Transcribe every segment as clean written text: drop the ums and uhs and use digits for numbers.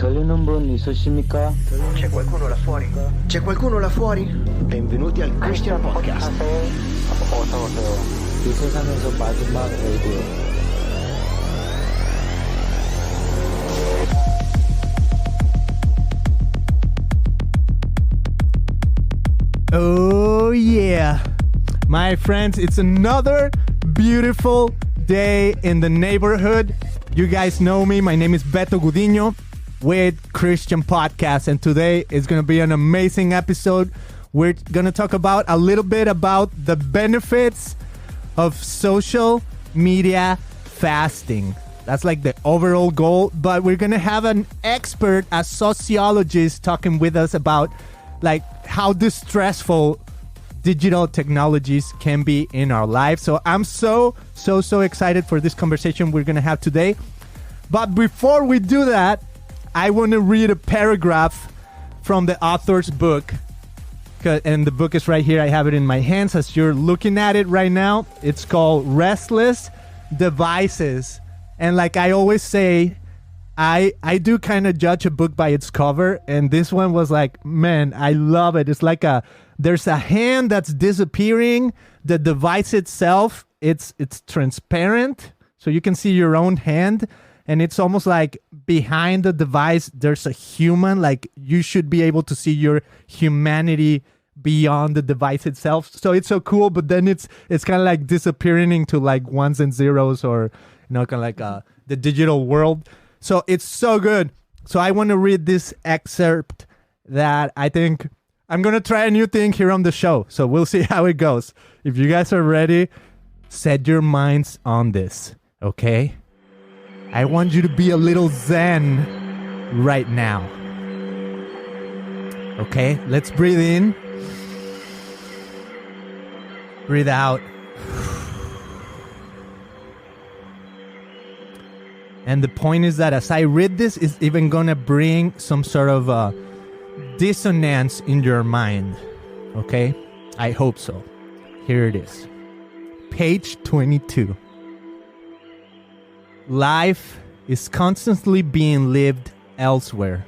C'è qualcuno là fuori? C'è qualcuno là fuori? Benvenuti al Christian Podcast. 이 세상에서 마지막 레이디오. Oh yeah, my friends, it's another beautiful day in the neighborhood. You guys know me. My name is Beto Gudiño with Christian Podcast, and today is going to be an amazing episode. We're going to talk about a little bit about the benefits of social media fasting. That's like the overall goal, but we're going to have an expert, a sociologist, talking with us about like how distressful digital technologies can be in our lives. So I'm so excited for this conversation we're going to have today. But before we do that, I want to read a paragraph from the author's book. And the book is right here. I have it in my hands as you're looking at it right now. It's called Restless Devices. And like I always say, I do kind of judge a book by its cover. And this one was like, man, I love it. It's like there's a hand that's disappearing. The device itself, it's transparent. So you can see your own hand. And it's almost like behind the device, there's a human. Like you should be able to see your humanity beyond the device itself. So it's so cool. But then it's kind of like disappearing into like ones and zeros, or kind of like the digital world. So it's so good. So I want to read this excerpt that I think I'm going to try a new thing here on the show. So we'll see how it goes. If you guys are ready, set your minds on this, okay? I want you to be a little zen right now. Okay, let's breathe in. Breathe out. And the point is that as I read this, it's even going to bring some sort of dissonance in your mind. Okay? I hope so. Here it is. Page 22. Life is constantly being lived elsewhere,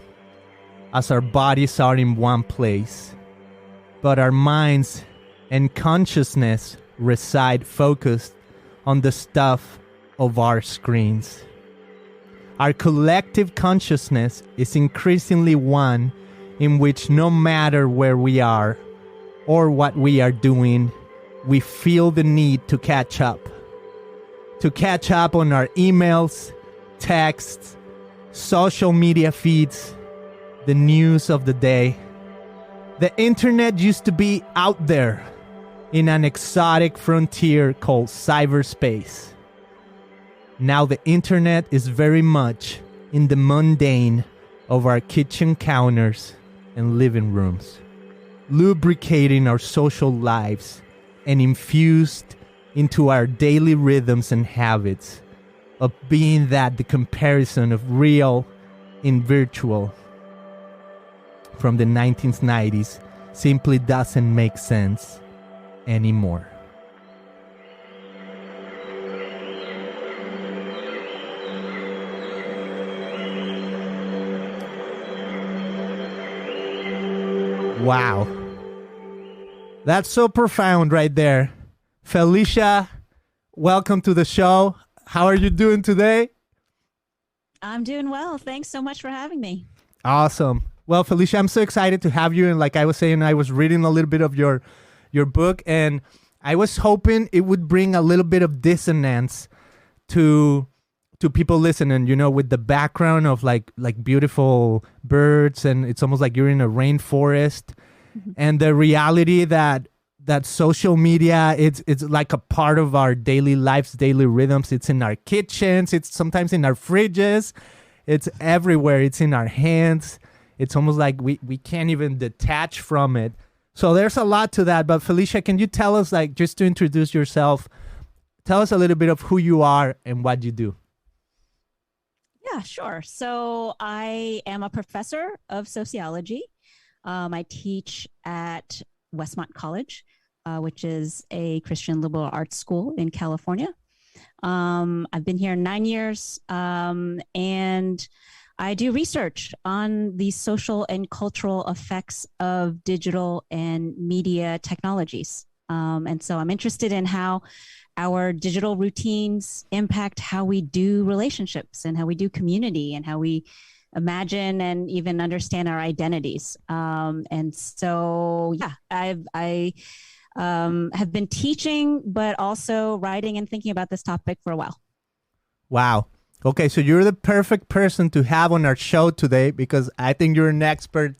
as our bodies are in one place, but our minds and consciousness reside focused on the stuff of our screens. Our collective consciousness is increasingly one in which no matter where we are or what we are doing, we feel the need to catch up. To catch up on our emails, texts, social media feeds, the news of the day. The internet used to be out there in an exotic frontier called cyberspace. Now the internet is very much in the mundane of our kitchen counters and living rooms, lubricating our social lives and infused into our daily rhythms and habits of being that the comparison of real in virtual from the 1990s simply doesn't make sense anymore. Wow. That's so profound right there. Felicia, welcome to the show. How are you doing today? I'm doing well. Thanks so much for having me. Awesome. Well, Felicia, I'm so excited to have you. And like I was saying, I was reading a little bit of your book, and I was hoping it would bring a little bit of dissonance to people listening, with the background of like beautiful birds, and it's almost like you're in a rainforest. Mm-hmm. And the reality that social media, it's like a part of our daily lives, daily rhythms. It's in our kitchens. It's sometimes in our fridges. It's everywhere. It's in our hands. It's almost like we can't even detach from it. So there's a lot to that. But Felicia, can you tell us, like, just to introduce yourself, tell us a little bit of who you are and what you do. Yeah, sure. So I am a professor of sociology. I teach at Westmont College, which is a Christian liberal arts school in California. I've been here 9 years, and I do research on the social and cultural effects of digital and media technologies. And so I'm interested in how our digital routines impact how we do relationships and how we do community and how we imagine and even understand our identities. And so, yeah, I have been teaching, but also writing and thinking about this topic for a while. Wow. Okay, so you're the perfect person to have on our show today because I think you're an expert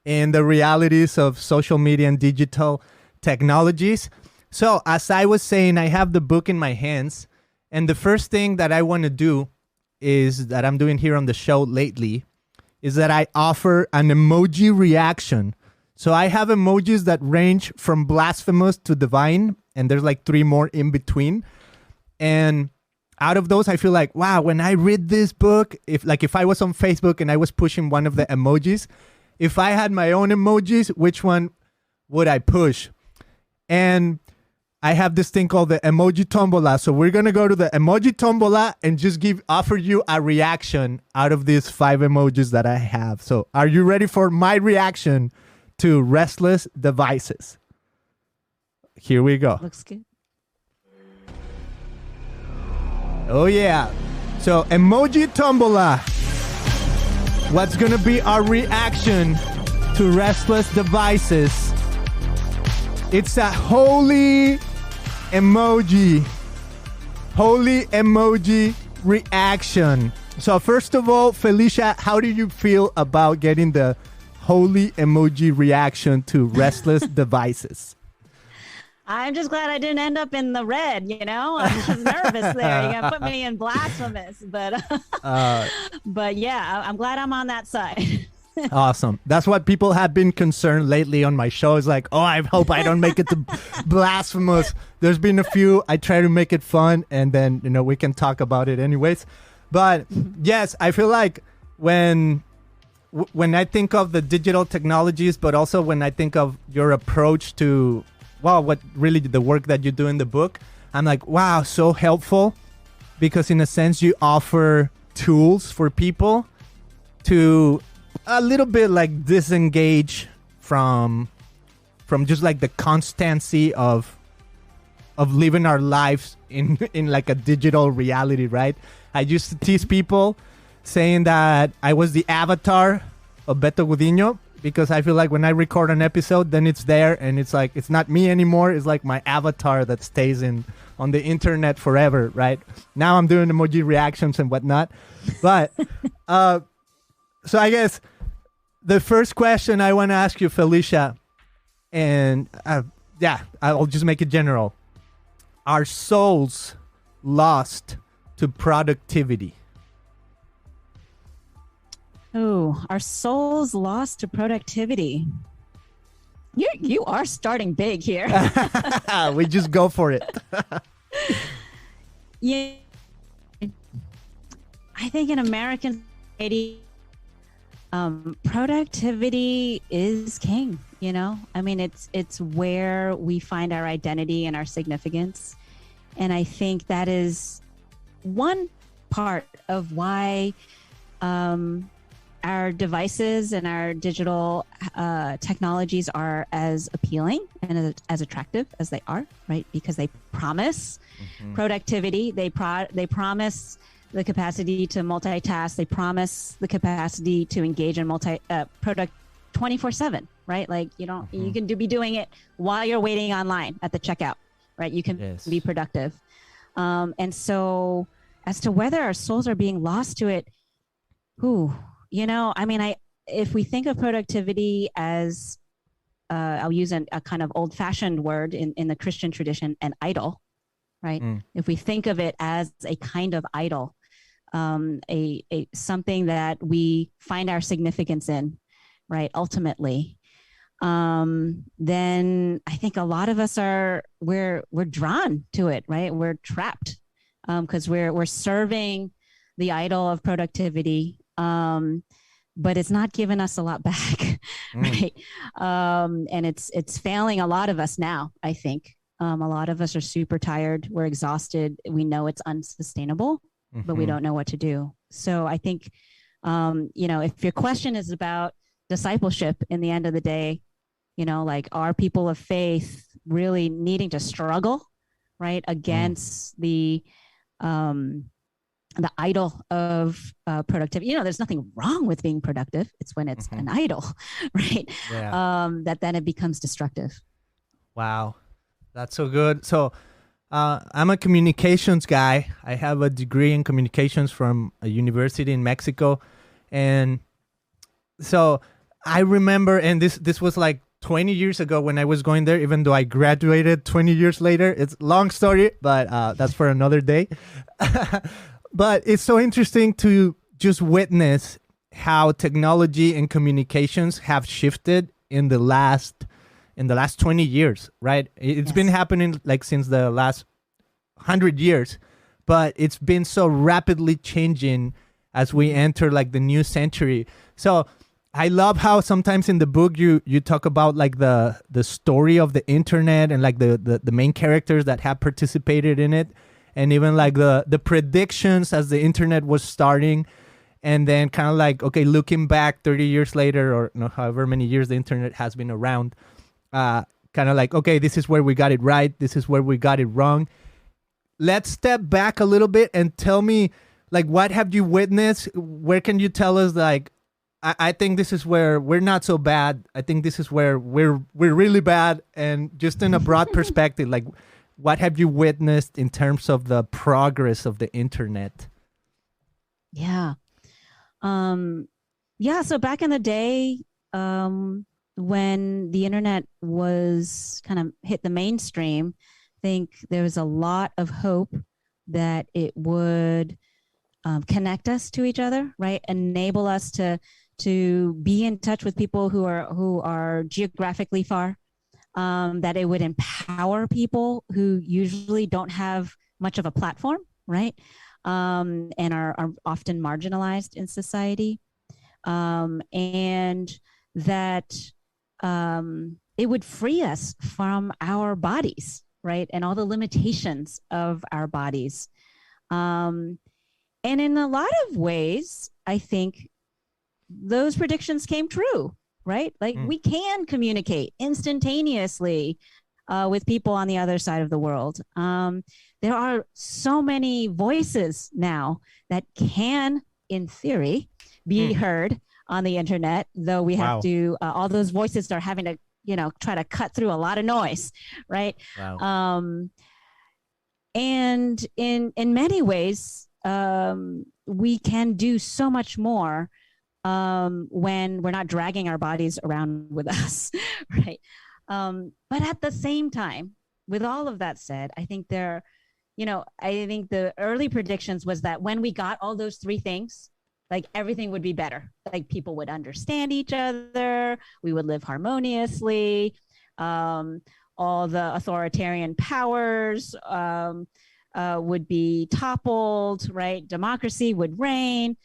in the realities of social media and digital technologies. So as I was saying, I have the book in my hands, and the first thing that I want to do is that I'm doing here on the show lately is that I offer an emoji reaction. So I have emojis that range from blasphemous to divine, and there's like 3 more in between. And out of those, I feel like, wow, when I read this book, if I was on Facebook and I was pushing one of the emojis, if I had my own emojis, which one would I push? And I have this thing called the emoji tombola. So we're going to go to the emoji tombola and just offer you a reaction out of these 5 emojis that I have. So are you ready for my reaction to Restless Devices? Here we go. Looks good. Oh, yeah. So, emoji tombola. What's going to be our reaction to Restless Devices? It's a holy emoji. Holy emoji reaction. So, first of all, Felicia, how do you feel about getting the holy emoji reaction to Restless Devices? I'm just glad I didn't end up in the red, you know? I was nervous there. You're going to put me in blasphemous. But yeah, I'm glad I'm on that side. Awesome. That's what people have been concerned lately on my show. Is like, oh, I hope I don't make it to blasphemous. There's been a few. I try to make it fun, and then, we can talk about it anyways. But yes, I feel like when I think of the digital technologies, but also when I think of your approach to what really the work that you do in the book, I'm like, wow, so helpful, because in a sense you offer tools for people to a little bit like disengage from just like the constancy of living our lives in like a digital reality, right? I used to tease people saying that I was the avatar of Beto Gudinho, because I feel like when I record an episode, then it's there, and it's like, it's not me anymore. It's like my avatar that stays on the internet forever, right? Now I'm doing emoji reactions and whatnot. But, so I guess the first question I want to ask you, Felicia, and I'll just make it general. Are souls lost to productivity? Oh, our souls lost to productivity. You are starting big here. We just go for it. Yeah, I think in American society, productivity is king. I mean, it's where we find our identity and our significance, and I think that is one part of why our devices and our digital technologies are as appealing and as attractive as they are, right? Because they promise productivity. They promise the capacity to multitask. They promise the capacity to engage in product 24/7, right? Like you can be doing it while you're waiting online at the checkout, right? You can be productive. And so as to whether our souls are being lost to it, if we think of productivity as, I'll use a kind of old-fashioned word in the Christian tradition, an idol, right? If we think of it as a kind of idol, a something that we find our significance in, right? Ultimately, then I think a lot of us we're drawn to it, right? We're trapped because we're serving the idol of productivity. But it's not giving us a lot back, right? And it's failing a lot of us now, I think. A lot of us are super tired. We're exhausted. We know it's unsustainable, but we don't know what to do. So I think If your question is about discipleship in the end of the day, like, are people of faith really needing to struggle, right, against the idol of productivity? There's nothing wrong with being productive. It's when it's an idol, right? Yeah. That then it becomes destructive. Wow. That's so good. So I'm a communications guy. I have a degree in communications from a university in Mexico. And so I remember, and this was like 20 years ago when I was going there, even though I graduated 20 years later. It's a long story, but that's for another day. But it's so interesting to just witness how technology and communications have shifted in the last 20 years, right? It's been happening like since the last 100 years, but it's been so rapidly changing as we enter like the new century. So I love how sometimes in the book you talk about like the story of the internet and like the main characters that have participated in it, and even like the predictions as the internet was starting, and then kind of like, okay, looking back 30 years later, or however many years the internet has been around, kind of like, okay, this is where we got it right, this is where we got it wrong. Let's step back a little bit and tell me, like, what have you witnessed? Where can you tell us, like, I think this is where we're not so bad, I think this is where we're really bad, and just in a broad perspective, like, what have you witnessed in terms of the progress of the internet? Yeah. So back in the day, when the internet was kind of hit the mainstream, I think there was a lot of hope that it would connect us to each other, right? Enable us to be in touch with people who are geographically far, that it would empower people who usually don't have much of a platform, right? And are often marginalized in society. And that it would free us from our bodies, right? And all the limitations of our bodies. And in a lot of ways, I think those predictions came true, right? Like we can communicate instantaneously with people on the other side of the world. There are so many voices now that can, in theory, be heard on the internet, though we have to, all those voices are having to, try to cut through a lot of noise, right? Wow. And in many ways, we can do so much more when we're not dragging our bodies around with us, right? But at the same time, with all of that said, I think I think the early predictions was that when we got all those three things, like everything would be better. Like people would understand each other, we would live harmoniously, all the authoritarian powers would be toppled, right? Democracy would reign.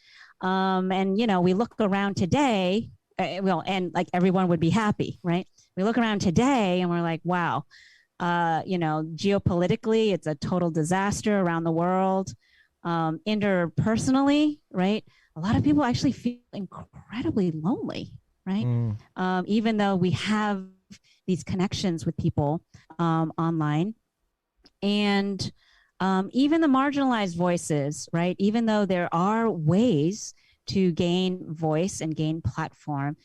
And, we look around today, and like everyone would be happy, right? We look around today and we're like, wow, geopolitically, it's a total disaster around the world. Interpersonally, right? A lot of people actually feel incredibly lonely, right? Even though we have these connections with people online. And even the marginalized voices, right? Even though there are ways to gain voice and gain platform,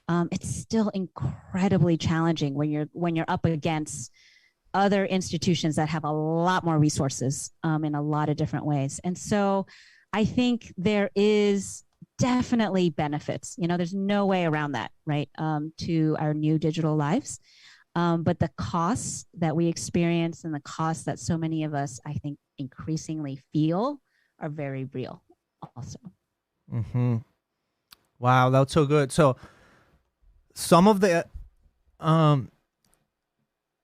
it's still incredibly challenging when you're up against other institutions that have a lot more resources in a lot of different ways. And so I think there is definitely benefits. There's no way around that, right? To our new digital lives. But the costs that we experience and the costs that so many of us, I think, increasingly feel are very real also. Mm-hmm. Wow, that's so good. So some of the,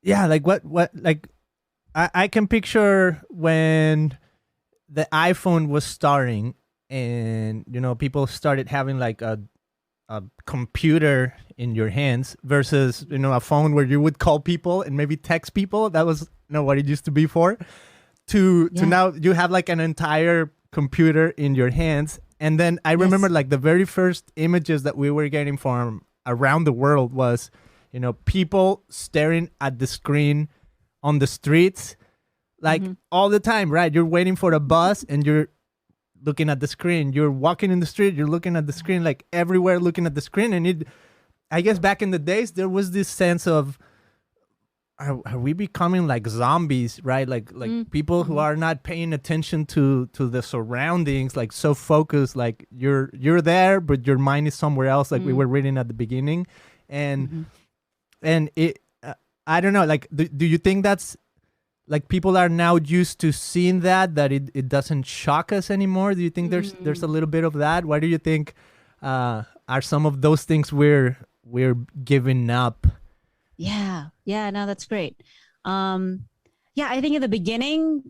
like like I can picture when the iPhone was starting and, people started having like a computer in your hands versus, a phone where you would call people and maybe text people. That was, what it used to be for. To now you have like an entire computer in your hands. And then I remember like the very first images that we were getting from around the world was, people staring at the screen on the streets, like all the time, right? You're waiting for a bus and you're looking at the screen. You're walking in the street, you're looking at the screen, like everywhere looking at the screen. And I guess back in the days, there was this sense of, are we becoming like zombies, right? Like people who are not paying attention to the surroundings, like so focused, like you're there, but your mind is somewhere else, like we were reading at the beginning. And it, I don't know, like, do you think that's like people are now used to seeing that it doesn't shock us anymore? Do you think there's a little bit of that? Why do you think are some of those things we're giving up? Yeah, no, that's great. I think in the beginning,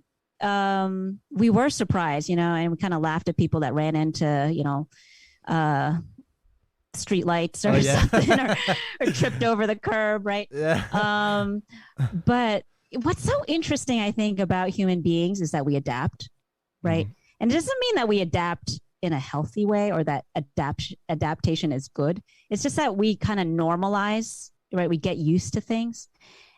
we were surprised, and we kind of laughed at people that ran into, street lights or something, or tripped over the curb, right? Yeah. But what's so interesting, I think, about human beings is that we adapt, right? And it doesn't mean that we adapt in a healthy way or that adaptation is good. It's just that we kind of normalize, right? We get used to things.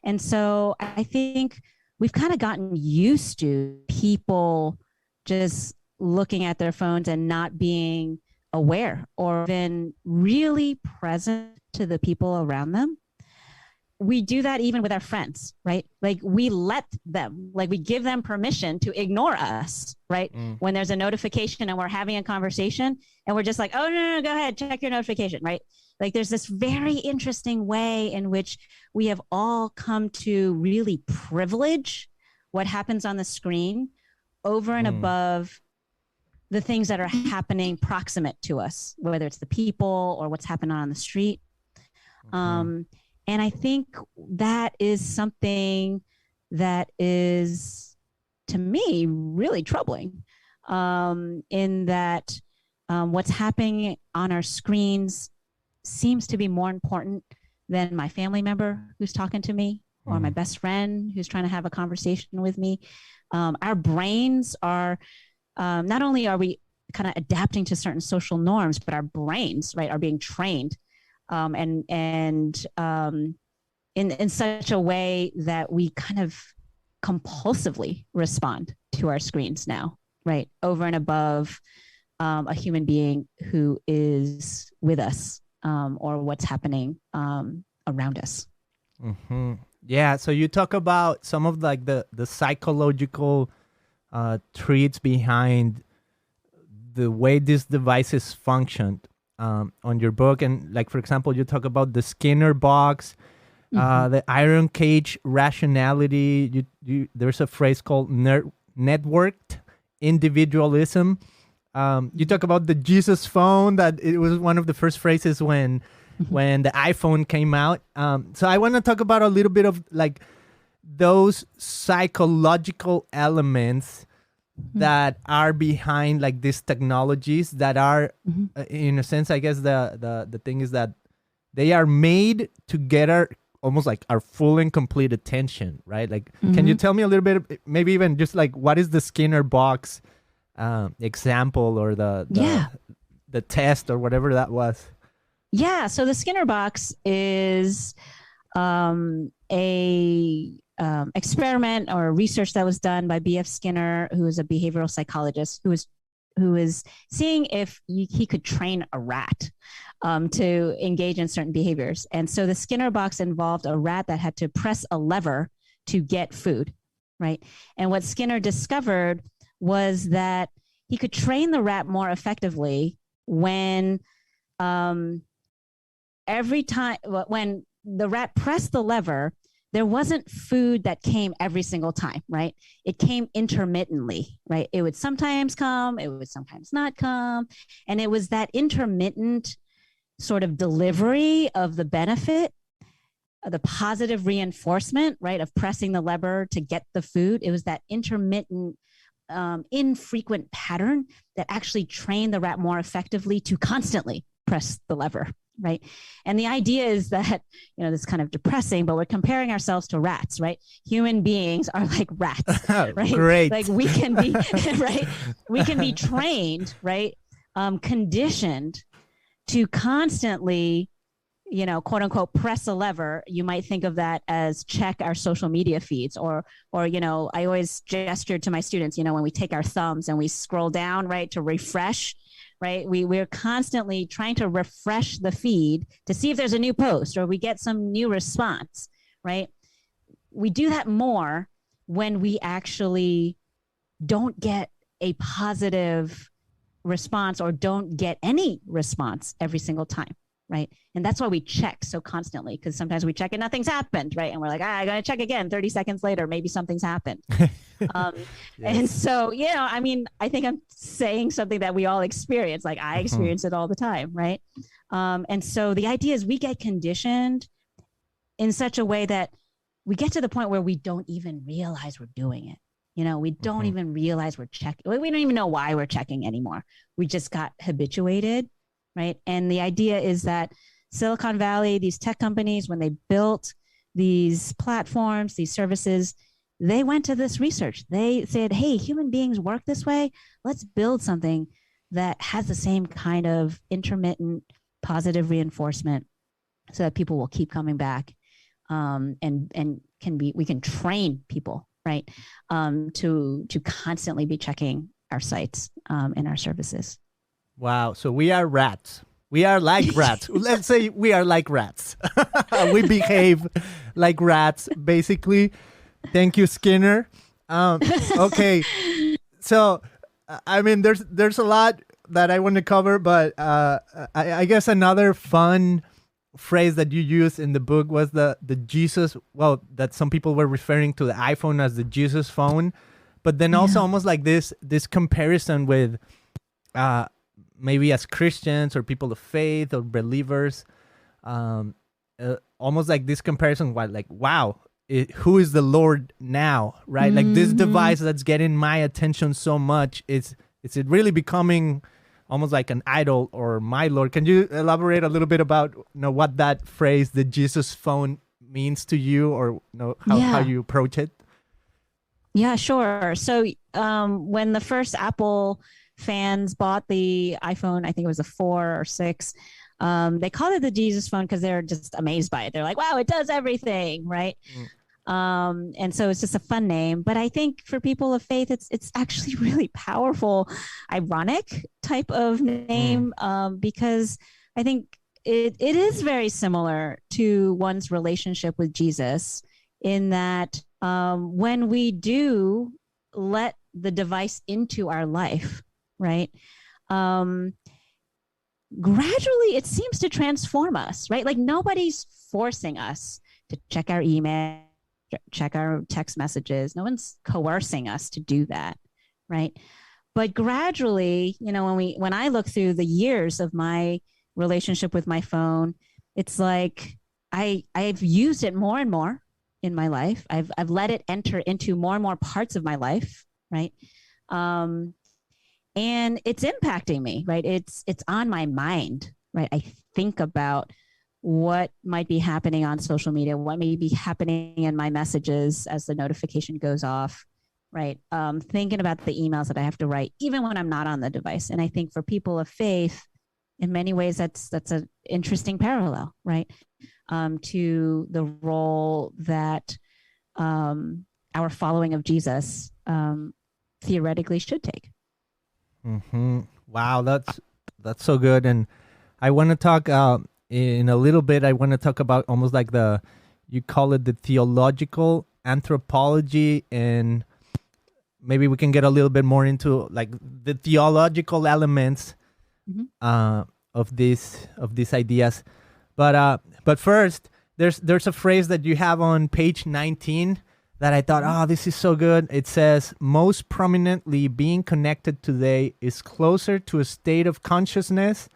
And so I think we've kind of gotten used to people just looking at their phones and not being aware or even really present to the people around them. We do that even with our friends, right? Like we let them, like we give them permission to ignore us, right? When there's a notification and we're having a conversation and we're just like, oh, no, go ahead, check your notification, right? Like there's this very interesting way in which we have all come to really privilege what happens on the screen over and above the things that are happening proximate to us, whether it's the people or what's happening on the street. And I think that is something that is, to me, really troubling, in that what's happening on our screens seems to be more important than my family member who's talking to me or my best friend who's trying to have a conversation with me. Our brains are, not only are we kind of adapting to certain social norms, but our brains, right, are being trained in such a way that we kind of compulsively respond to our screens now, right, over and above a human being who is with us or what's happening around us. Yeah, so you talk about some of like the psychological traits behind the way these devices functioned on your book. And like, for example, you talk about the Skinner box, the iron cage rationality. There's a phrase called networked individualism. You talk about the Jesus phone, that it was one of the first phrases when the iPhone came out. So I want to talk about a little bit of like those psychological elements that are behind like these technologies that are, in a sense, I guess the thing is that they are made to get almost like our full and complete attention, right? Like, can you tell me a little bit, maybe even just like, what is the Skinner box example or the test or whatever that was? Yeah, so the Skinner box is a experiment or research that was done by B.F. Skinner, who is a behavioral psychologist, who is seeing if he could train a rat to engage in certain behaviors. And so the Skinner box involved a rat that had to press a lever to get food, right? And what Skinner discovered was that he could train the rat more effectively when every time when the rat pressed the lever, there wasn't food that came every single time, right? It came intermittently, right? It would sometimes come, it would sometimes not come. And it was that intermittent sort of delivery of the benefit, the positive reinforcement, right, of pressing the lever to get the food. It was that intermittent, infrequent pattern that actually trained the rat more effectively to constantly press the lever. Right. And the idea is that, this is kind of depressing, but we're comparing ourselves to rats, right? Human beings are like rats, right? Great. Like we can be, right? We can be trained, right? conditioned to constantly, quote unquote, press a lever. You might think of that as check our social media feeds, or I always gesture to my students, when we take our thumbs and we scroll down, right, to refresh, right? We're constantly trying to refresh the feed to see if there's a new post or we get some new response, right? We do that more when we actually don't get a positive response or don't get any response every single time, right? And that's why we check so constantly, because sometimes we check and nothing's happened, right? And we're like, I gotta check again 30 seconds later, maybe something's happened. Yes. And so, I think I'm saying something that we all experience, like I experience it all the time, right? And so the idea is we get conditioned in such a way that we get to the point where we don't even realize we're doing it. We don't even realize we're checking. We don't even know why we're checking anymore. We just got habituated, right? And the idea is that Silicon Valley, these tech companies, when they built these platforms, these services, they went to this research. They said, hey, human beings work this way. Let's build something that has the same kind of intermittent positive reinforcement so that people will keep coming back, and we can train people, right, to constantly be checking our sites and our services. Wow. So we are rats. We are like rats. Let's say we are like rats. We behave like rats, basically. Thank you, Skinner. Okay. So, there's a lot that I want to cover, but I guess another fun phrase that you used in the book was the Jesus, that some people were referring to the iPhone as the Jesus phone, but then also almost like this comparison with maybe as Christians or people of faith or believers, almost like this comparison, like, wow, who is the Lord now, right? Like this device that's getting my attention so much, is it really becoming almost like an idol or my Lord? Can you elaborate a little bit about what that phrase, the Jesus phone, means to you, or how you approach it? Yeah, sure. So when the first Apple fans bought the iPhone, I think it was a 4 or 6, they called it the Jesus phone because they're just amazed by it. They're like, wow, it does everything, right? And so it's just a fun name. But I think for people of faith, it's actually really powerful, ironic type of name, because I think it is very similar to one's relationship with Jesus, in that when we do let the device into our life, right? Gradually it seems to transform us, right? Like nobody's forcing us to check our email, check our text messages. No one's coercing us to do that, right? But gradually, when I look through the years of my relationship with my phone, it's like I've used it more and more in my life. I've let it enter into more and more parts of my life, right? And it's impacting me, right? It's on my mind, right? I think about what might be happening on social media, what may be happening in my messages as the notification goes off, right? Thinking about the emails that I have to write, even when I'm not on the device. And I think for people of faith, in many ways, that's an interesting parallel, right? To the role that our following of Jesus theoretically should take. Wow, that's so good. And I want to talk in a little bit. I want to talk about almost like you call it the theological anthropology, and maybe we can get a little bit more into like the theological elements of these ideas. But first, there's a phrase that you have on page 19 that I thought, this is so good. It says, most prominently, being connected today is closer to a state of consciousness,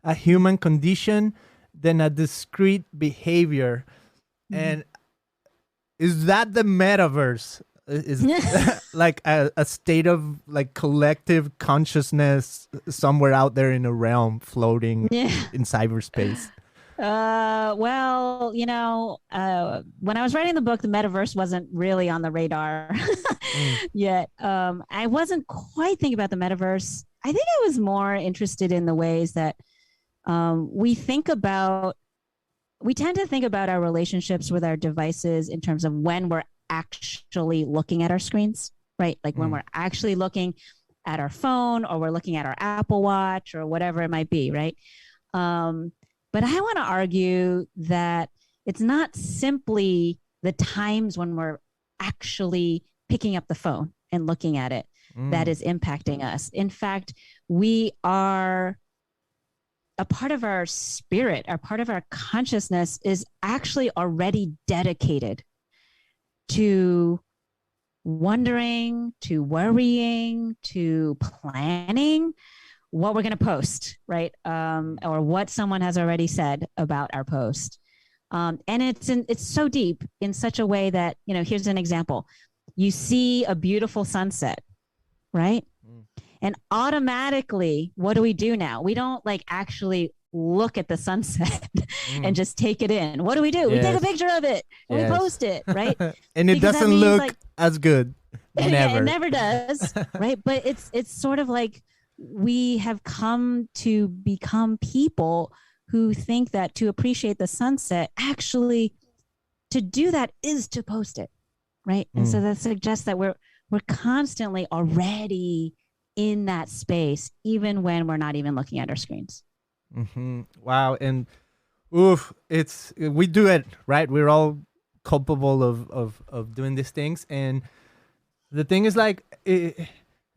a human condition, than a discrete behavior. And is that the metaverse? Is like a state of like collective consciousness somewhere out there in a realm floating in cyberspace? Well, when I was writing the book, the metaverse wasn't really on the radar yet. I wasn't quite thinking about the metaverse I think I was more interested in the ways that we tend to think about our relationships with our devices in terms of when we're actually looking at our screens, right? Like when we're actually looking at our phone, or we're looking at our Apple Watch, or whatever it might be, right? But I want to argue that it's not simply the times when we're actually picking up the phone and looking at it that is impacting us. In fact, we are a part of our spirit, a part of our consciousness is actually already dedicated to wondering, to worrying, to planning what we're going to post, right? Or what someone has already said about our post. And it's so deep in such a way that, here's an example. You see a beautiful sunset, right? And automatically, what do we do now? We don't actually look at the sunset and just take it in. What do? We take a picture of it and we post it, right? And it doesn't look as good. Never. Yeah, it never does, right? But it's sort of like we have come to become people who think that to appreciate the sunset, actually to do that is to post it, right? And so that suggests that we're constantly already in that space, even when we're not even looking at our screens. Wow. And we do it, right? We're all culpable of doing these things. And the thing is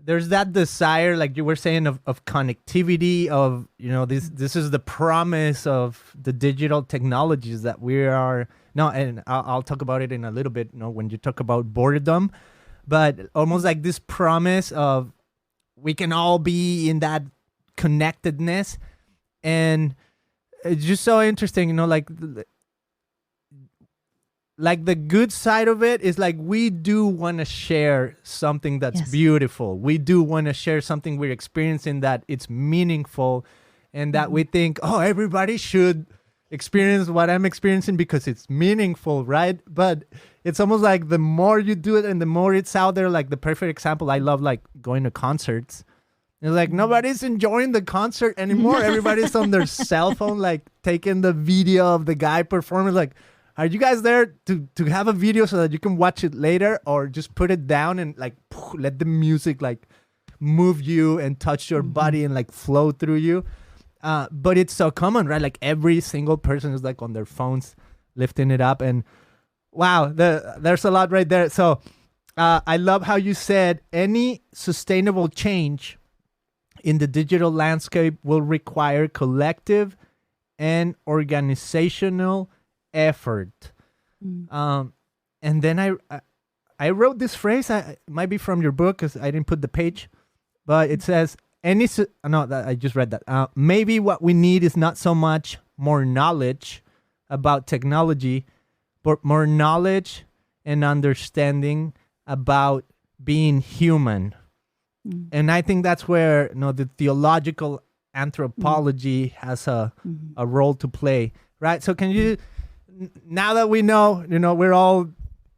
there's that desire, like you were saying, of connectivity, of, this is the promise of the digital technologies that we are now. And I'll talk about it in a little bit, when you talk about boredom, but almost like this promise of we can all be in that connectedness. And it's just so interesting, like the good side of it is we do want to share something that's beautiful. We do want to share something we're experiencing that it's meaningful, and that we think, everybody should experience what I'm experiencing because it's meaningful, right? But it's almost like the more you do it and the more it's out there. Like the perfect example, I love going to concerts. It's nobody's enjoying the concert anymore. Everybody's on their cell phone, taking the video of the guy performing. Are you guys there to have a video so that you can watch it later, or just put it down and let the music move you and touch your body and flow through you? But it's so common, right? Every single person is on their phones lifting it up, and wow, there's a lot right there. So I love how you said any sustainable change in the digital landscape will require collective and organizational effort. And then I wrote this phrase. It might be from your book because I didn't put the page, but it says I just read that. Maybe what we need is not so much more knowledge about technology, but more knowledge and understanding about being human. And I think that's where the theological anthropology has a role to play, right? So can you, now that we know, we're all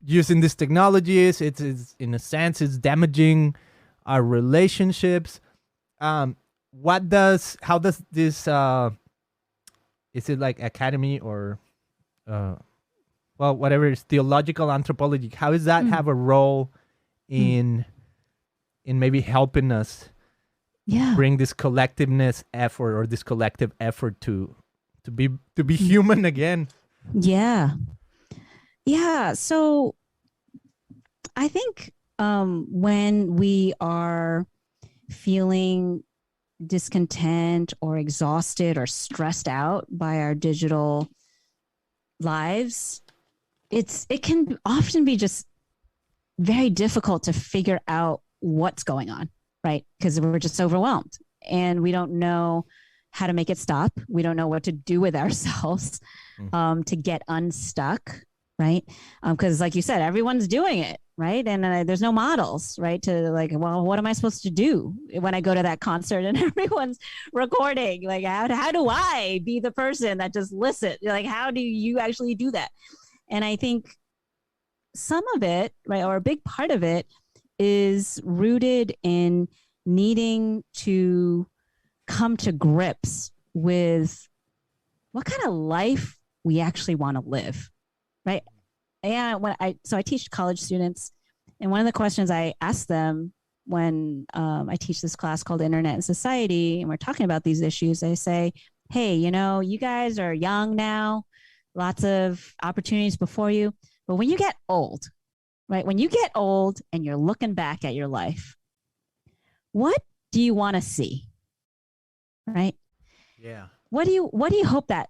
using these technologies, it's in a sense it's damaging our relationships. How does this is it academy or whatever it's theological anthropology, how does that have a role in maybe helping us bring this collectiveness effort, or this collective effort to be human again? So I think when we are feeling discontent or exhausted or stressed out by our digital lives, it can often be just very difficult to figure out what's going on, right? Because we're just overwhelmed and we don't know how to make it stop. We don't know what to do with ourselves to get unstuck, right? Because like you said, everyone's doing it, right? And there's no models, right? To what am I supposed to do when I go to that concert and everyone's recording? How do I be the person that just listens? How do you actually do that? And I think some of it, right, or a big part of it is rooted in needing to come to grips with what kind of life we actually want to live, right? And I teach college students, and one of the questions I ask them when I teach this class called Internet and Society, and we're talking about these issues, I say, hey, you guys are young now, lots of opportunities before you, but when you get old, right? When you get old and you're looking back at your life, what do you want to see? Right? Yeah. What do you hope that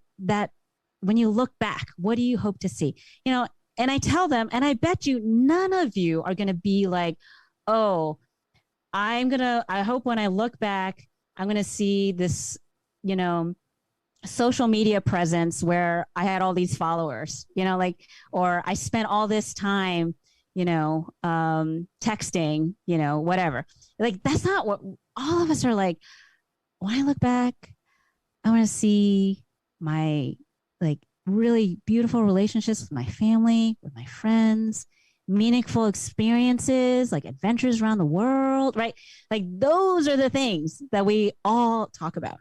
when you look back, what do you hope to see? And I tell them, and I bet you none of you are going to be like, oh, I hope when I look back, I'm going to see this, social media presence where I had all these followers, or I spent all this time, texting, whatever. Like, that's not what all of us are like. When I look back, I want to see my really beautiful relationships with my family, with my friends, meaningful experiences, like adventures around the world, right? Like, those are the things that we all talk about.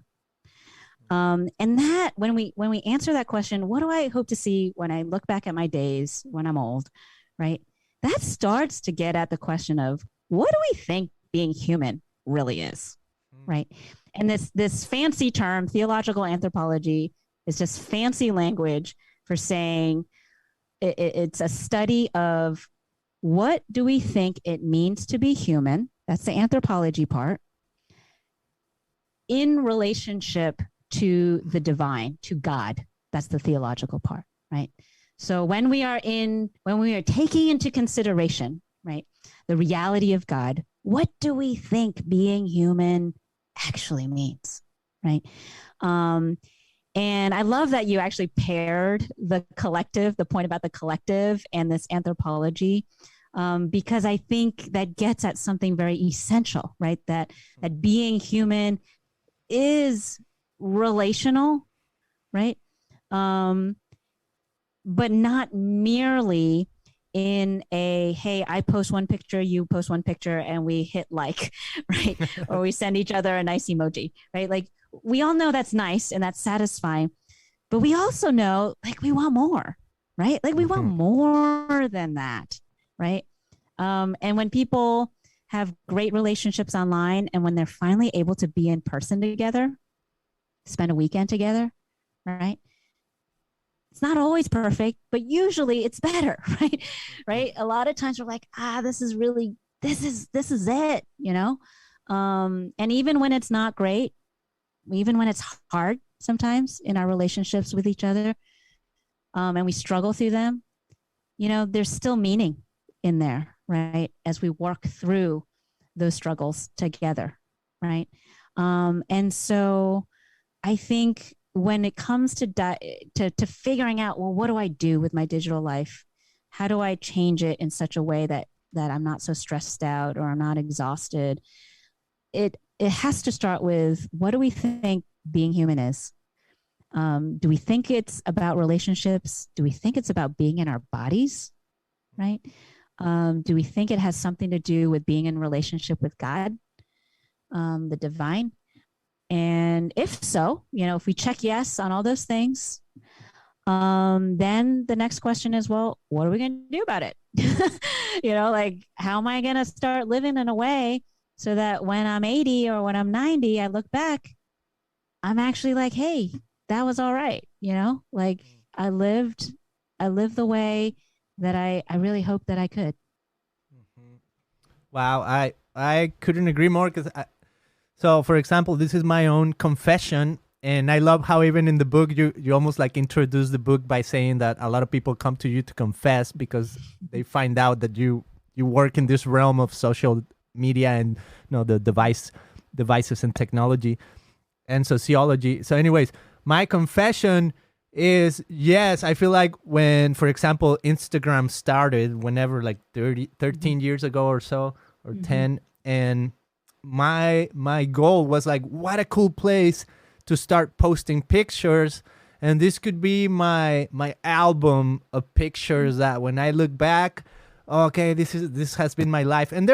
And that when we answer that question, what do I hope to see when I look back at my days when I'm old, right? That starts to get at the question of, what do we think being human really is, right? And this fancy term, theological anthropology, is just fancy language for saying it's a study of what do we think it means to be human. That's the anthropology part, in relationship to the divine, to God. That's the theological part, right? So when we are taking into consideration, right, the reality of God, what do we think being human actually means, right? And I love that you actually paired the point about the collective and this anthropology, because I think that gets at something very essential, right? That being human is relational, right? But not merely in a, hey, I post one picture, you post one picture, and we hit like, right? Or we send each other a nice emoji, right? Like, we all know that's nice and that's satisfying, but we also know, like, we want more, right? Like, we want more than that, right? And when people have great relationships online, and when they're finally able to be in person together, spend a weekend together, right? It's not always perfect, but usually it's better, right? Right? A lot of times we're like, this is it, and even when it's not great, even when it's hard sometimes in our relationships with each other, and we struggle through them, there's still meaning in there, right? As we work through those struggles together, right? And so I think when it comes to figuring out, well, what do I do with my digital life? How do I change it in such a way that I'm not so stressed out or I'm not exhausted? It has to start with, what do we think being human is? Do we think it's about relationships? Do we think it's about being in our bodies, right? Do we think it has something to do with being in relationship with God, the divine? And if so, if we check yes on all those things, then the next question is, well, what are we going to do about it? Like, how am I going to start living in a way so that when I'm 80 or when I'm 90, I look back, I'm actually like, hey, that was all right. Like, I lived the way that I really hoped that I could. Wow. I couldn't agree more, because so, for example, this is my own confession, and I love how even in the book you almost like introduce the book by saying that a lot of people come to you to confess because they find out that you work in this realm of social media and the devices and technology and sociology. So, anyways, my confession is, yes, I feel like when, for example, Instagram started, whenever, like 13 years ago or so, or 10, and my goal was like, what a cool place to start posting pictures, and this could be my album of pictures that when I look back, okay, this has been my life. And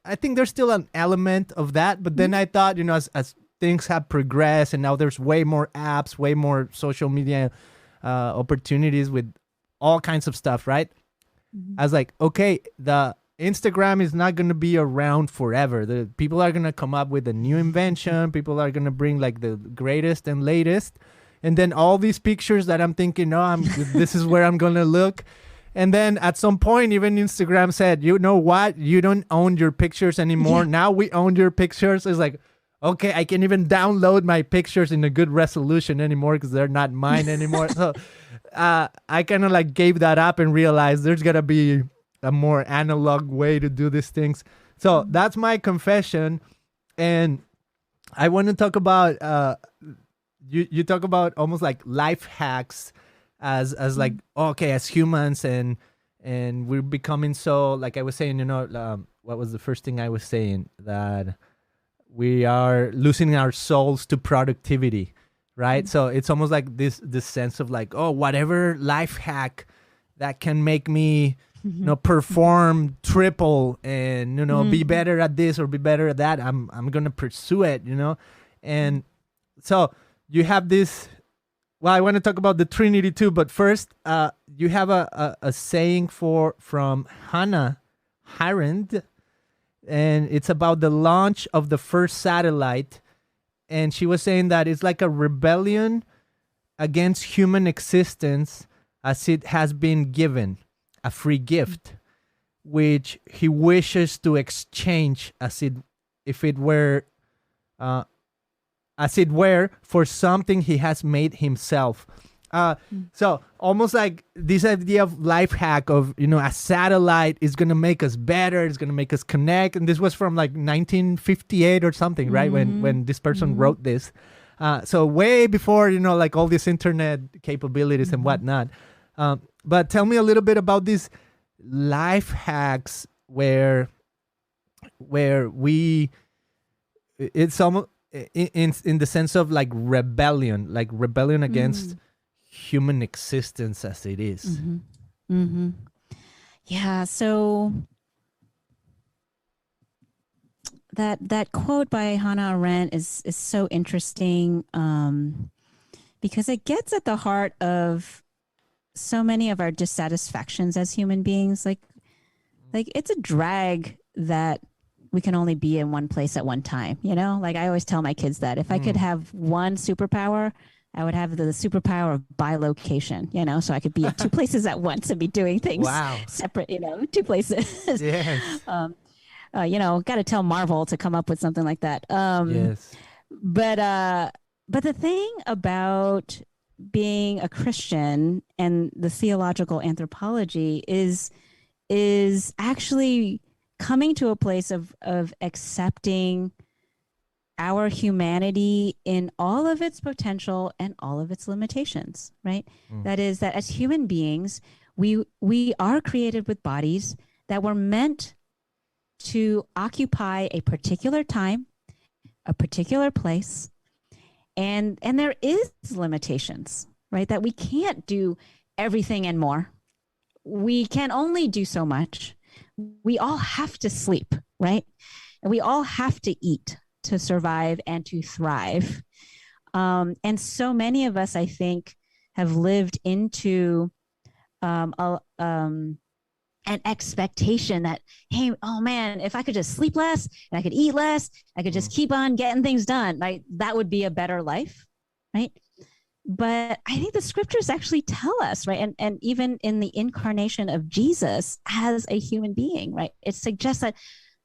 I think there's still an element of that, but then I thought, as things have progressed and now there's way more apps, way more social media opportunities with all kinds of stuff, right? I was like, okay, the Instagram is not going to be around forever. The people are going to come up with a new invention. People are going to bring like the greatest and latest. And then all these pictures that I'm thinking, this is where I'm going to look. And then at some point, even Instagram said, you know what? You don't own your pictures anymore. Yeah. Now we own your pictures. It's like, okay, I can even download my pictures in a good resolution anymore because they're not mine anymore. So I kind of like gave that up and realized there's got to be a more analog way to do these things. So that's my confession. And I want to talk about, you talk about almost like life hacks as like, okay, as humans and we're becoming so, like I was saying, what was the first thing I was saying? That we are losing our souls to productivity, right? So it's almost like this sense of like, oh, whatever life hack that can make me perform triple and be better at this or be better at that, I'm gonna pursue it, and so you have this. Well, I want to talk about the Trinity too, but first, you have a saying from Hannah Arendt, and it's about the launch of the first satellite, and she was saying that it's like a rebellion against human existence as it has been given, a free gift, which he wishes to exchange as it were for something he has made himself. So almost like this idea of life hack of, a satellite is going to make us better. It's going to make us connect. And this was from like 1958 or something, right? When this person wrote this. So way before, like all these internet capabilities and whatnot. But tell me a little bit about these life hacks where it's almost in the sense of like rebellion against human existence as it is. Yeah. So that quote by Hannah Arendt is so interesting because it gets at the heart of so many of our dissatisfactions as human beings. Like it's a drag that we can only be in one place at one time, Like I always tell my kids that if I could have one superpower, I would have the superpower of bilocation, so I could be at two places at once and be doing things separate, two places. Yes. Got to tell Marvel to come up with something like that. Yes. But the thing about being a Christian and the theological anthropology is actually coming to a place of accepting our humanity in all of its potential and all of its limitations, right? That is that as human beings, we are created with bodies that were meant to occupy a particular time, a particular place, and there is limitations, right? That we can't do everything and more. We can only do so much. We all have to sleep, right? And we all have to eat to survive and to thrive. And so many of us, I think, have lived into an expectation that, hey, oh man, if I could just sleep less and I could eat less, I could just keep on getting things done, right? That would be a better life, right? But I think the scriptures actually tell us, right? And even in the incarnation of Jesus as a human being, right? It suggests that,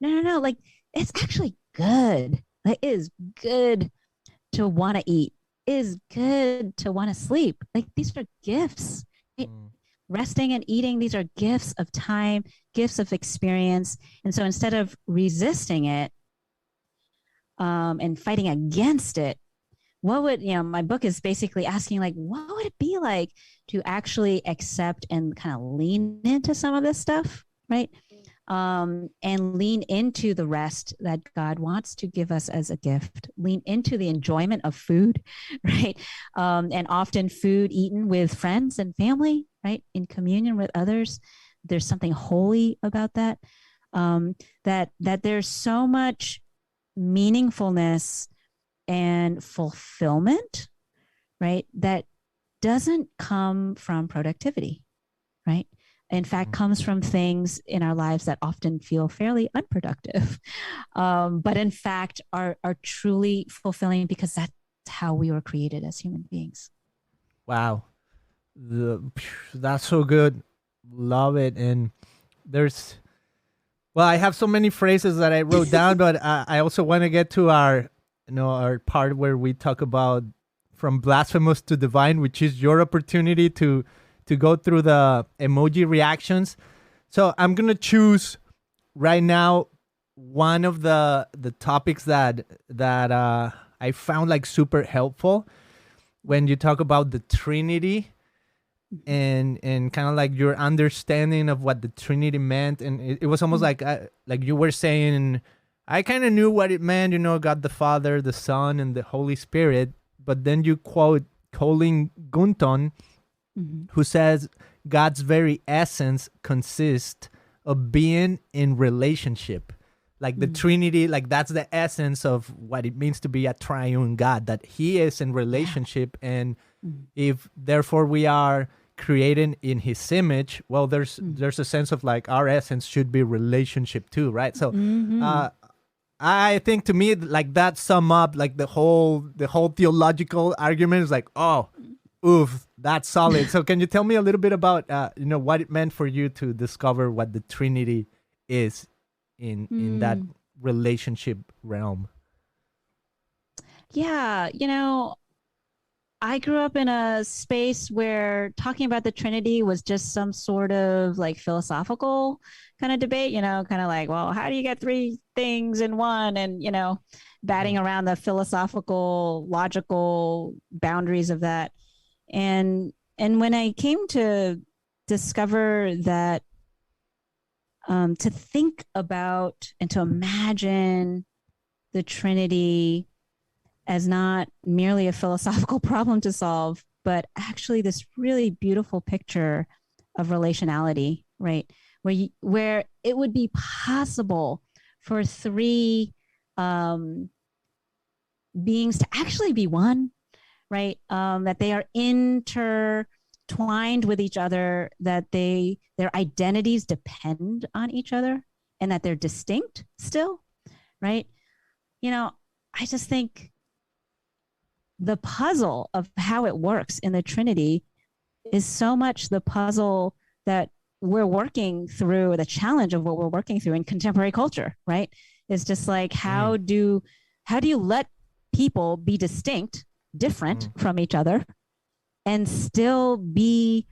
no, like it's actually good. Like it is good to want to eat. It is good to want to sleep. Like these are gifts. Right? Resting and eating, these are gifts of time, gifts of experience. And so instead of resisting it and fighting against it, what would, my book is basically asking like, what would it be like to actually accept and kind of lean into some of this stuff, right? And lean into the rest that God wants to give us as a gift, lean into the enjoyment of food, right? And often food eaten with friends and family, right? In communion with others. there's something holy about that. That there's so much meaningfulness and fulfillment, right? That doesn't come from productivity, right? In fact, comes from things in our lives that often feel fairly unproductive, but in fact are truly fulfilling because that's how we were created as human beings. Wow. That's so good. Love it. And there's, well, I have so many phrases that I wrote down, but I also want to get to our, our part where we talk about from blasphemous to divine, which is your opportunity to go through the emoji reactions. So I'm going to choose right now one of the topics that I found like super helpful when you talk about the Trinity and kind of like your understanding of what the Trinity meant. And it was almost like you were saying, I kind of knew what it meant, God the Father, the Son, and the Holy Spirit. But then you quote Colin Gunton, who says God's very essence consists of being in relationship. Like the Trinity, like that's the essence of what it means to be a triune God, that he is in relationship. And if therefore we are created in his image, well, there's a sense of like our essence should be relationship too, right? So I think to me, like that sum up like the whole theological argument is like, oh, oof, that's solid. So can you tell me a little bit about what it meant for you to discover what the Trinity is in that relationship realm? Yeah, I grew up in a space where talking about the Trinity was just some sort of like philosophical kind of debate, kind of like, well, how do you get three things in one? And, batting around the philosophical, logical boundaries of that. And when I came to discover that, to think about and to imagine the Trinity as not merely a philosophical problem to solve, but actually this really beautiful picture of relationality, right? Where it would be possible for three beings to actually be one, right? That they are intertwined with each other, that their identities depend on each other, and that they're distinct still, right? I just think the puzzle of how it works in the Trinity is so much the puzzle that we're working through, the challenge of what we're working through in contemporary culture, right? It's just like, how do you let people be distinct, different from each other, and still be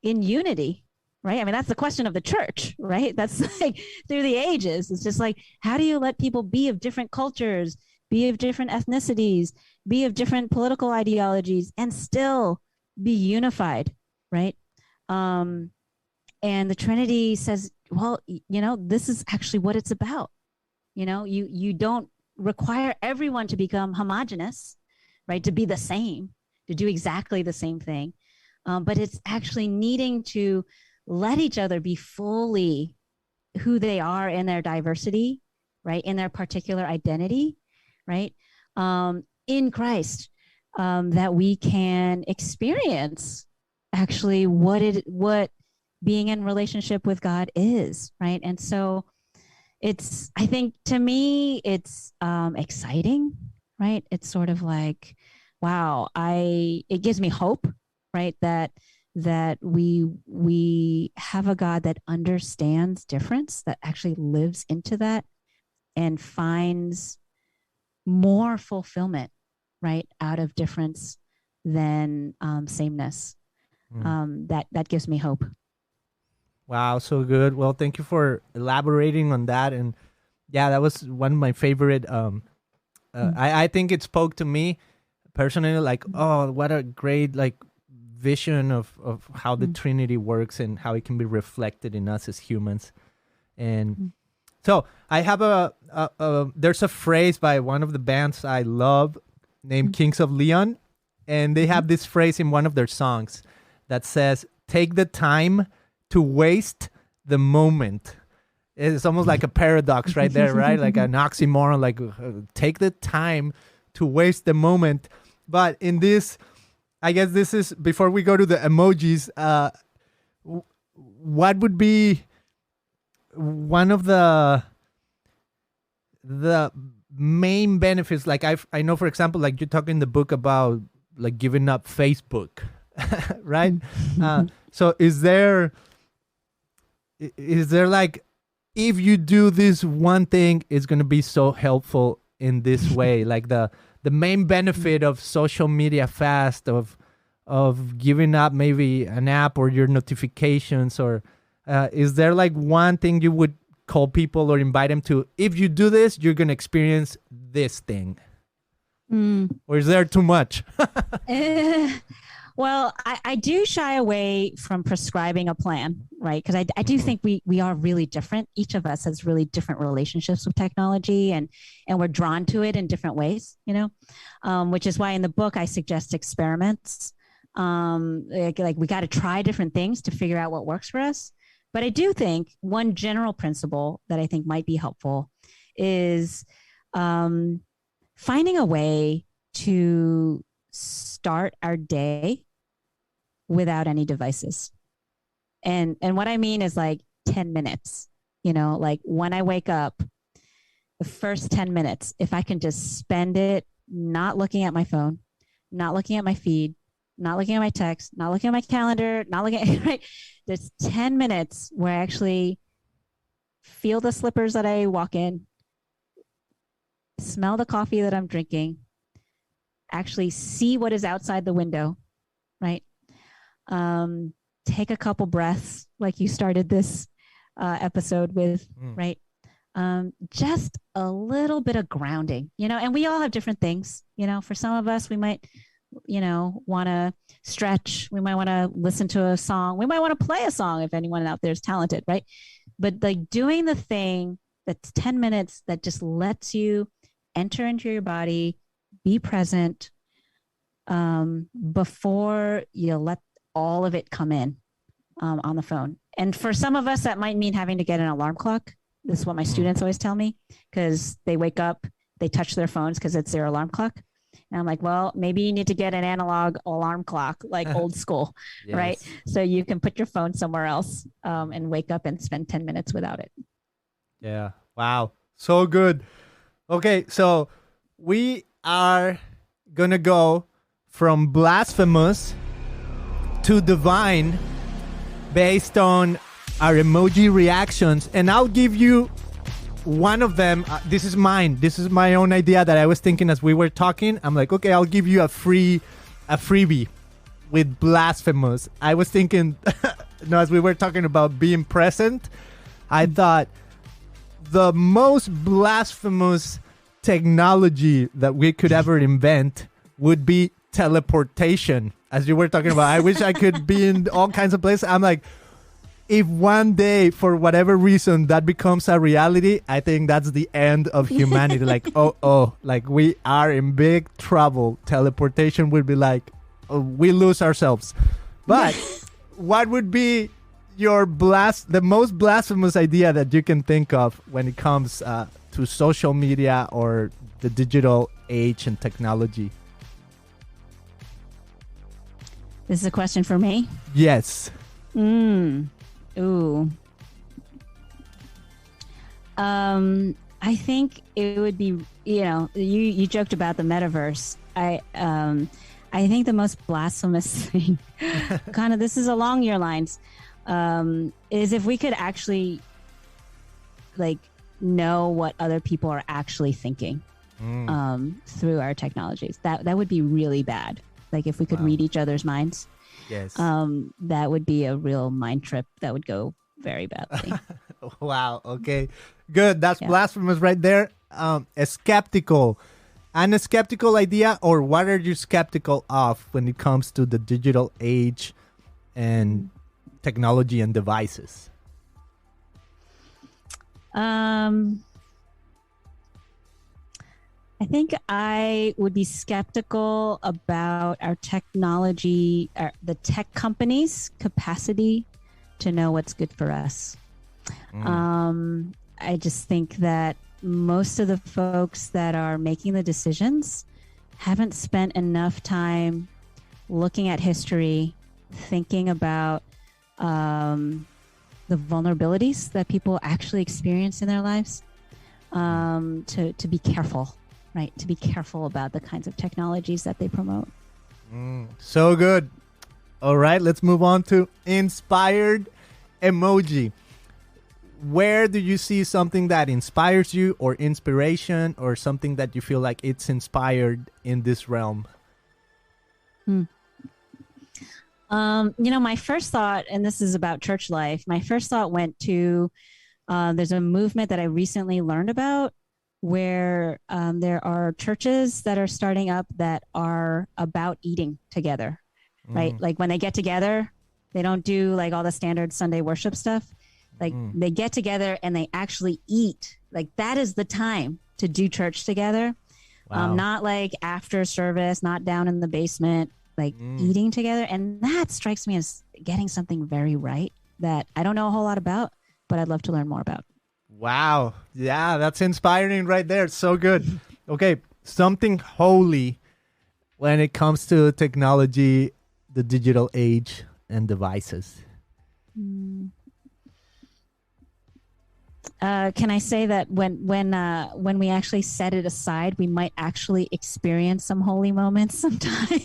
in unity, right? I mean, that's the question of the church, right? That's like through the ages. It's just like, how do you let people be of different cultures, be of different ethnicities, be of different political ideologies, and still be unified, right? And the Trinity says, well, this is actually what it's about. You don't require everyone to become homogenous, right? To be the same, to do exactly the same thing. But it's actually needing to let each other be fully who they are in their diversity, right? In their particular identity, right? In Christ, that we can experience actually what being in relationship with God is, right? And so I think to me, it's exciting, right? It's sort of like, wow, it gives me hope, right? That we have a God that understands difference, that actually lives into that and finds more fulfillment, right, out of difference than sameness. That gives me hope. Wow, so good. Well, thank you for elaborating on that. And yeah, that was one of my favorite. I think it spoke to me personally, like, oh, what a great like vision of how the Trinity works and how it can be reflected in us as humans. And so I have there's a phrase by one of the bands I love named Kings of Leon, and they have this phrase in one of their songs that says, "Take the time to waste the moment. It's almost like a paradox right there, right? Like an oxymoron, like take the time to waste the moment. But in this, I guess this is, before we go to the emojis, what would be one of the main benefits? Like I know, for example, like you talk in the book about like giving up Facebook, right? So is there like, if you do this one thing, it's going to be so helpful in this way, like the main benefit of social media fast, of giving up maybe an app or your notifications, or is there like one thing you would call people or invite them to? If you do this, you're going to experience this thing. Or is there too much? Well, I do shy away from prescribing a plan, right? Because I do think we are really different. Each of us has really different relationships with technology, and we're drawn to it in different ways, which is why in the book I suggest experiments. Like we got to try different things to figure out what works for us. But I do think one general principle that I think might be helpful is finding a way to start our day without any devices. And what I mean is like 10 minutes, like when I wake up, the first 10 minutes, if I can just spend it not looking at my phone, not looking at my feed, not looking at my text, not looking at my calendar, not looking at, right? There's 10 minutes where I actually feel the slippers that I walk in, smell the coffee that I'm drinking, actually see what is outside the window, right? Take a couple breaths like you started this episode with, right? Just a little bit of grounding, and we all have different things, for some of us, we might, want to stretch. We might want to listen to a song. We might want to play a song if anyone out there is talented, right? But like doing the thing that's 10 minutes that just lets you enter into your body, be present before you let all of it come in on the phone. And for some of us, that might mean having to get an alarm clock. This is what my students always tell me, because they wake up, they touch their phones because it's their alarm clock. And I'm like, well, maybe you need to get an analog alarm clock, like old school, yes, right? So you can put your phone somewhere else and wake up and spend 10 minutes without it. Yeah. Wow. So good. Okay. So we are going to go from blasphemous to divine based on our emoji reactions. And I'll give you one of them. This is mine. This is my own idea that I was thinking as we were talking. I'm like, okay, I'll give you a freebie with blasphemous. I was thinking, as we were talking about being present, I thought the most blasphemous technology that we could ever invent would be teleportation. As you were talking about, I wish I could be in all kinds of places. I'm like, if one day, for whatever reason, that becomes a reality, I think that's the end of humanity. Like, like we are in big trouble. Teleportation would be like, we lose ourselves. But what would be the most blasphemous idea that you can think of when it comes to social media or the digital age and technology? This is a question for me? Yes. Ooh. I think it would be, you joked about the metaverse. I think the most blasphemous thing, kind of, this is along your lines, is if we could actually like know what other people are actually thinking through our technologies. That would be really bad. Like if we could read each other's minds. Yes. That would be a real mind trip that would go very badly. Wow. Okay. Good. That's blasphemous right there. A skeptical idea, or what are you skeptical of when it comes to the digital age and technology and devices? I think I would be skeptical about our technology, the tech companies' capacity to know what's good for us. I just think that most of the folks that are making the decisions haven't spent enough time looking at history, thinking about the vulnerabilities that people actually experience in their lives, to be careful, right? To be careful about the kinds of technologies that they promote. So good. All right, let's move on to inspired emoji. Where do you see something that inspires you, or inspiration, or something that you feel like it's inspired in this realm? My first thought, and this is about church life, my first thought went to, there's a movement that I recently learned about where there are churches that are starting up that are about eating together, right? Like when they get together, they don't do like all the standard Sunday worship stuff. Like they get together and they actually eat. Like that is the time to do church together. Wow. Not like after service, not down in the basement, like eating together. And that strikes me as getting something very right that I don't know a whole lot about, but I'd love to learn more about. Wow. Yeah, that's inspiring right there. So good. Okay, something holy when it comes to technology, the digital age, and devices. Can I say that when we actually set it aside, we might actually experience some holy moments sometimes.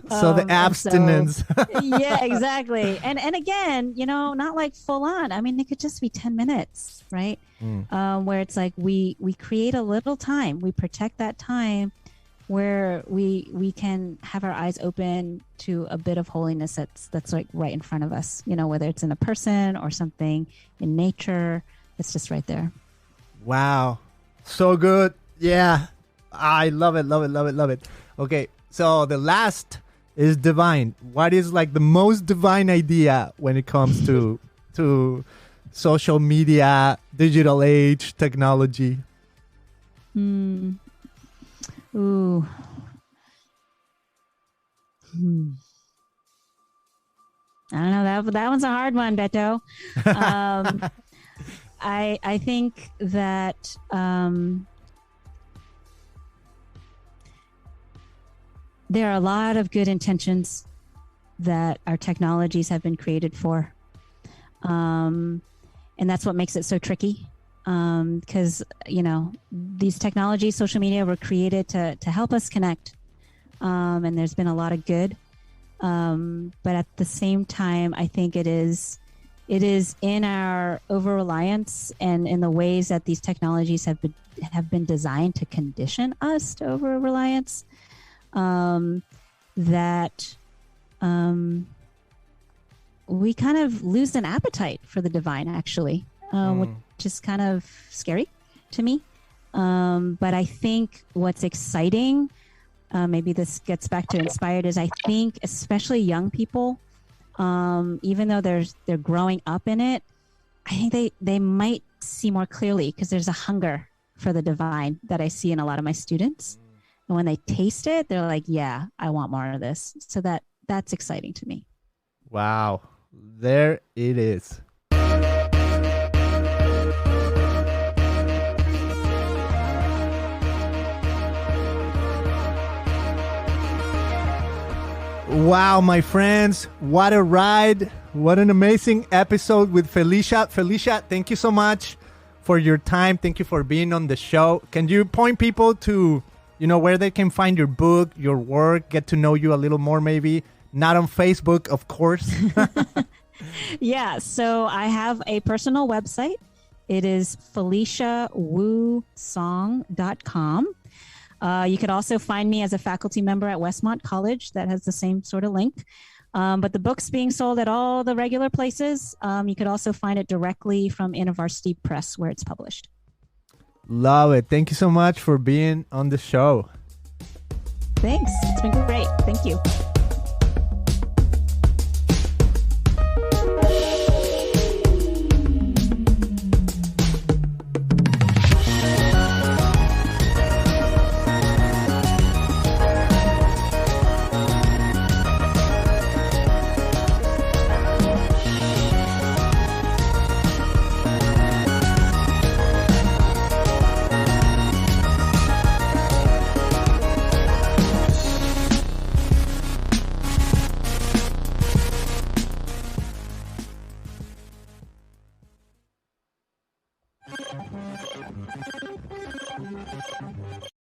So the abstinence. Yeah, exactly. And again, not like full on. I mean, it could just be 10 minutes, right? Where it's like we create a little time, we protect that time where we can have our eyes open to a bit of holiness that's like right in front of us, whether it's in a person or something in nature. It's just right there. Wow. So good. Yeah. I love it, love it, love it, love it. Okay. So the last is divine. What is like the most divine idea when it comes to social media, digital age, technology? Ooh. I don't know. That one's a hard one, Beto. I think that there are a lot of good intentions that our technologies have been created for. And that's what makes it so tricky. Because, these technologies, social media were created to help us connect. And there's been a lot of good. But at the same time, I think it is in our over-reliance and in the ways that these technologies have been designed to condition us to over-reliance, that we kind of lose an appetite for the divine, actually, which is kind of scary to me. But I think what's exciting, maybe this gets back to inspired, is I think especially young people, even though they're growing up in it, I think they might see more clearly because there's a hunger for the divine that I see in a lot of my students. And when they taste it, they're like, yeah, I want more of this. So that's exciting to me. Wow. There it is. Wow, my friends, what a ride. What an amazing episode with Felicia. Felicia, thank you so much for your time. Thank you for being on the show. Can you point people to, where they can find your book, your work, get to know you a little more maybe? Not on Facebook, of course. Yeah, so I have a personal website. It is FeliciaWuSong.com. You could also find me as a faculty member at Westmont College. That has the same sort of link. But the book's being sold at all the regular places. You could also find it directly from InterVarsity Press, where it's published. Love it. Thank you so much for being on the show. Thanks. It's been great. Thank you.